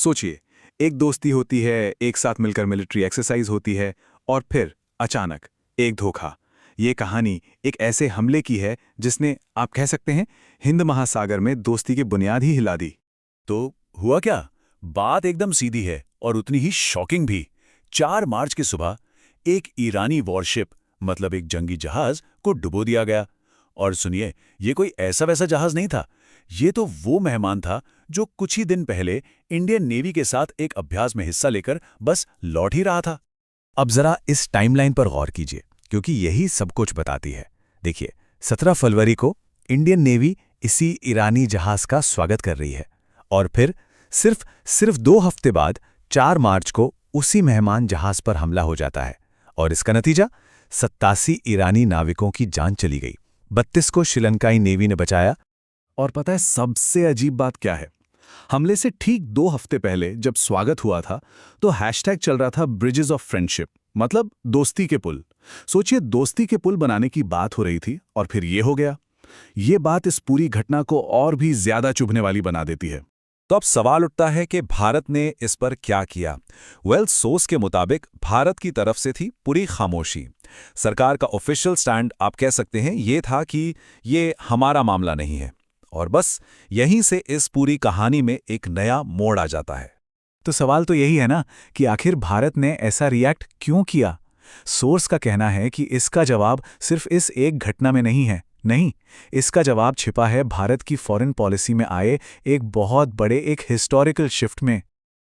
सोचिए, एक दोस्ती होती है, एक साथ मिलकर मिलिट्री एक्सरसाइज होती है, और फिर अचानक एक धोखा। ये कहानी एक ऐसे हमले की है जिसने, आप कह सकते हैं, हिंद महासागर में दोस्ती की बुनियाद ही हिला दी। तो हुआ क्या? बात एकदम सीधी है और उतनी ही शॉकिंग भी। 4 मार्च की सुबह एक ईरानी वॉरशिप, मतलब एक जंगी जहाज को डुबो दिया गया। और सुनिए, ये कोई ऐसा वैसा जहाज नहीं था। ये तो वो मेहमान था जो कुछ ही दिन पहले इंडियन नेवी के साथ एक अभ्यास में हिस्सा लेकर बस लौट ही रहा था। अब जरा इस टाइमलाइन पर गौर कीजिए, क्योंकि यही सब कुछ बताती है। देखिए, 17 फरवरी को इंडियन नेवी इसी ईरानी जहाज का स्वागत कर रही है, और फिर सिर्फ 2 हफ्ते बाद 4 मार्च को उसी मेहमान जहाज पर हमला हो जाता है। और इसका नतीजा 87 ईरानी नाविकों की जान चली गई। 32 को श्रीलंकाई नेवी ने बचाया। और पता है सबसे अजीब बात क्या है? हमले से ठीक 2 हफ्ते पहले जब स्वागत हुआ था, तो हैशटैग चल रहा था ब्रिजेस ऑफ फ्रेंडशिप, मतलब दोस्ती के पुल। सोचिए, दोस्ती के पुल बनाने की बात हो रही थी और फिर ये हो गया। ये बात इस पूरी घटना को और भी ज्यादा चुभने वाली बना देती है। तो अब सवाल उठता है कि भारत ने इस पर क्या किया? सोर्स के मुताबिक भारत की तरफ से थी पूरी खामोशी। सरकार का ऑफिशियल स्टैंड, आप कह सकते हैं, ये था कि ये हमारा मामला नहीं है। और बस यहीं से इस पूरी कहानी में एक नया मोड़ आ जाता है। तो सवाल तो यही है ना कि आखिर भारत ने ऐसा रिएक्ट क्यों किया? सोर्स का कहना है कि इसका जवाब सिर्फ इस एक घटना में नहीं है। नहीं, इसका जवाब छिपा है भारत की फॉरेन पॉलिसी में आए एक बहुत बड़े एक हिस्टोरिकल शिफ्ट में।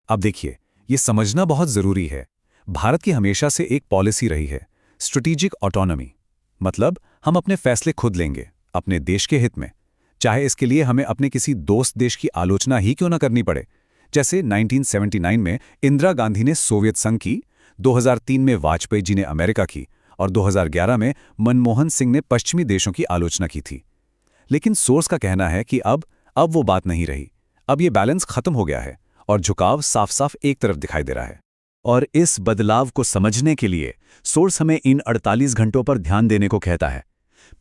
अब देखिए, ये समझना बहुत जरूरी है। भारत की हमेशा से एक पॉलिसी रही है, स्ट्रेटेजिक ऑटोनॉमी। मतलब हम अपने फैसले खुद लेंगे, अपने देश के हित में, चाहे इसके लिए हमें अपने किसी दोस्त देश की आलोचना ही क्यों न करनी पड़े। जैसे 1979 में इंदिरा गांधी ने सोवियत संघ की, 2003 में वाजपेयी जी ने अमेरिका की, और 2011 में मनमोहन सिंह ने पश्चिमी देशों की आलोचना की थी। लेकिन सोर्स का कहना है कि अब वो बात नहीं रही। अब ये बैलेंस खत्म हो गया है और झुकाव साफ साफ एक तरफ दिखाई दे रहा है। और इस बदलाव को समझने के लिए सोर्स हमें इन 48 घंटों पर ध्यान देने को कहता है।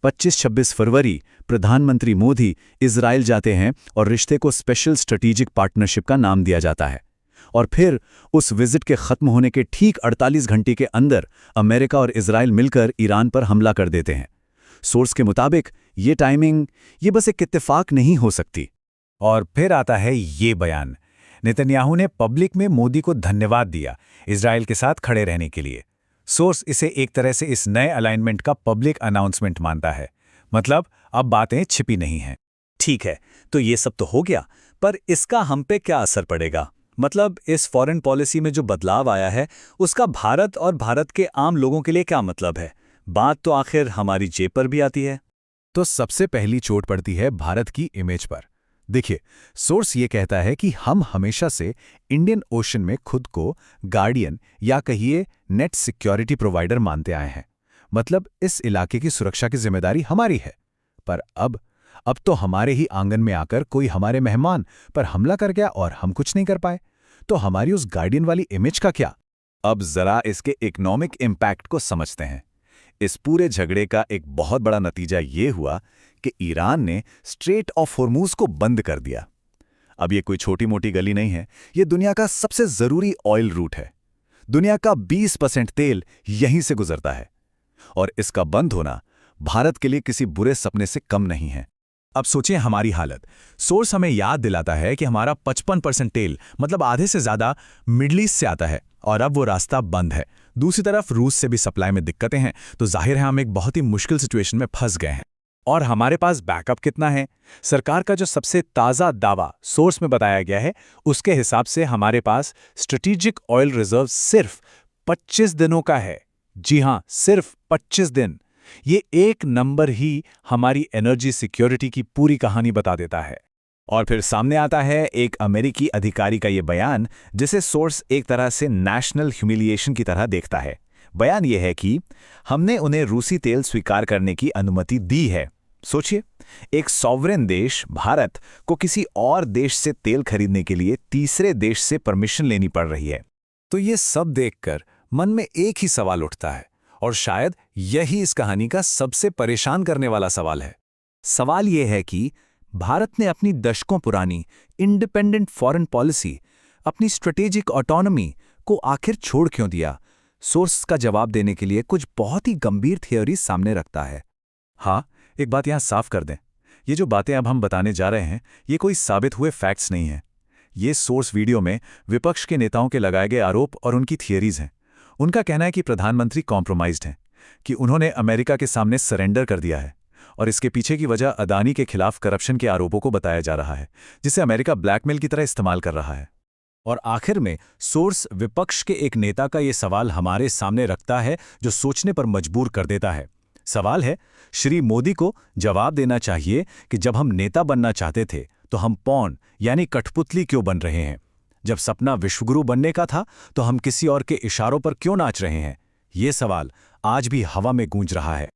25-26 फरवरी प्रधानमंत्री मोदी इजराइल जाते हैं और रिश्ते को स्पेशल स्ट्रेटेजिक पार्टनरशिप का नाम दिया जाता है। और फिर उस विजिट के खत्म होने के ठीक 48 घंटे के अंदर अमेरिका और इजराइल मिलकर ईरान पर हमला कर देते हैं। सोर्स के मुताबिक ये टाइमिंग, ये बस एक इत्तेफाक नहीं हो सकती। और फिर आता है ये बयान। नेतन्याहू ने पब्लिक में मोदी को धन्यवाद दिया इजराइल के साथ खड़े रहने के लिए। सोर्स इसे एक तरह से इस नए अलाइनमेंट का पब्लिक अनाउंसमेंट मानता है। मतलब अब बातें छिपी नहीं हैं। ठीक है, तो ये सब तो हो गया, पर इसका हम पे क्या असर पड़ेगा? मतलब इस फॉरेन पॉलिसी में जो बदलाव आया है, उसका भारत और भारत के आम लोगों के लिए क्या मतलब है? बात तो आखिर हमारी जेब पर भी आती है। तो सबसे पहली चोट पड़ती है भारत की इमेज पर। देखिए, सोर्स ये कहता है कि हम हमेशा से इंडियन ओशन में खुद को गार्डियन या कहिए नेट सिक्योरिटी प्रोवाइडर मानते आए हैं। मतलब इस इलाके की सुरक्षा की जिम्मेदारी हमारी है। पर अब तो हमारे ही आंगन में आकर कोई हमारे मेहमान पर हमला कर गया और हम कुछ नहीं कर पाए। तो हमारी उस गार्डियन वाली इमेज का क्या? अब जरा इसके इकोनॉमिक इम्पैक्ट को समझते हैं। इस पूरे झगड़े का एक बहुत बड़ा नतीजा ये हुआ कि ईरान ने स्ट्रेट ऑफ होर्मुज को बंद कर दिया। अब ये कोई छोटी मोटी गली नहीं है, ये दुनिया का सबसे जरूरी ऑयल रूट है। दुनिया का 20% तेल यहीं से गुजरता है। और इसका बंद होना भारत के लिए किसी बुरे सपने से कम नहीं है। अब सोचें हमारी हालत। सोर्स हमें याद दिलाता है कि हमारा 55% तेल, मतलब आधे से ज्यादा, मिडल ईस्ट से आता है, और अब वो रास्ता बंद है। दूसरी तरफ रूस से भी सप्लाई में दिक्कतें हैं, तो जाहिर है हम एक बहुत ही मुश्किल सिचुएशन में फंस गए हैं। और हमारे पास बैकअप कितना है? सरकार का जो सबसे ताज़ा दावा सोर्स में बताया गया है, उसके हिसाब से हमारे पास स्ट्रेटेजिक ऑयल रिजर्व सिर्फ 25 दिनों का है। जी हां, सिर्फ 25 दिन। ये एक नंबर ही हमारी एनर्जी सिक्योरिटी की पूरी कहानी बता देता है। और फिर सामने आता है एक अमेरिकी अधिकारी का ये बयान, जिसे सोर्स एक तरह से नेशनल ह्यूमिलिएशन की तरह देखता है। बयान यह है कि हमने उन्हें रूसी तेल स्वीकार करने की अनुमति दी है। सोचिए, एक सॉवरेन देश भारत को किसी और देश से तेल खरीदने के लिए तीसरे देश से परमिशन लेनी पड़ रही है। तो ये सब देखकर मन में एक ही सवाल उठता है, और शायद यही इस कहानी का सबसे परेशान करने वाला सवाल है। सवाल यह है कि भारत ने अपनी दशकों पुरानी इंडिपेंडेंट फॉरेन पॉलिसी अपनी स्ट्रेटेजिक ऑटोनॉमी को आखिर छोड़ क्यों दिया? सोर्स का जवाब देने के लिए कुछ बहुत ही गंभीर थियोरी सामने रखता है। हाँ, एक बात यहाँ साफ कर दें, ये जो बातें अब हम बताने जा रहे हैं ये कोई साबित हुए फैक्ट्स नहीं हैं। ये सोर्स वीडियो में विपक्ष के नेताओं के लगाए गए आरोप और उनकी थियरीज हैं। उनका कहना है कि प्रधानमंत्री कॉम्प्रोमाइज्ड हैं, कि उन्होंने अमेरिका के सामने सरेंडर कर दिया है, और इसके पीछे की वजह अदानी के खिलाफ करप्शन के आरोपों को बताया जा रहा है, जिसे अमेरिका ब्लैकमेल की तरह इस्तेमाल कर रहा है। और आखिर में सोर्स विपक्ष के एक नेता का ये सवाल हमारे सामने रखता है जो सोचने पर मजबूर कर देता है। सवाल है, श्री मोदी को जवाब देना चाहिए कि जब हम नेता बनना चाहते थे तो हम पॉन यानी कठपुतली क्यों बन रहे हैं? जब सपना विश्वगुरु बनने का था तो हम किसी और के इशारों पर क्यों नाच रहे हैं? ये सवाल आज भी हवा में गूंज रहा है।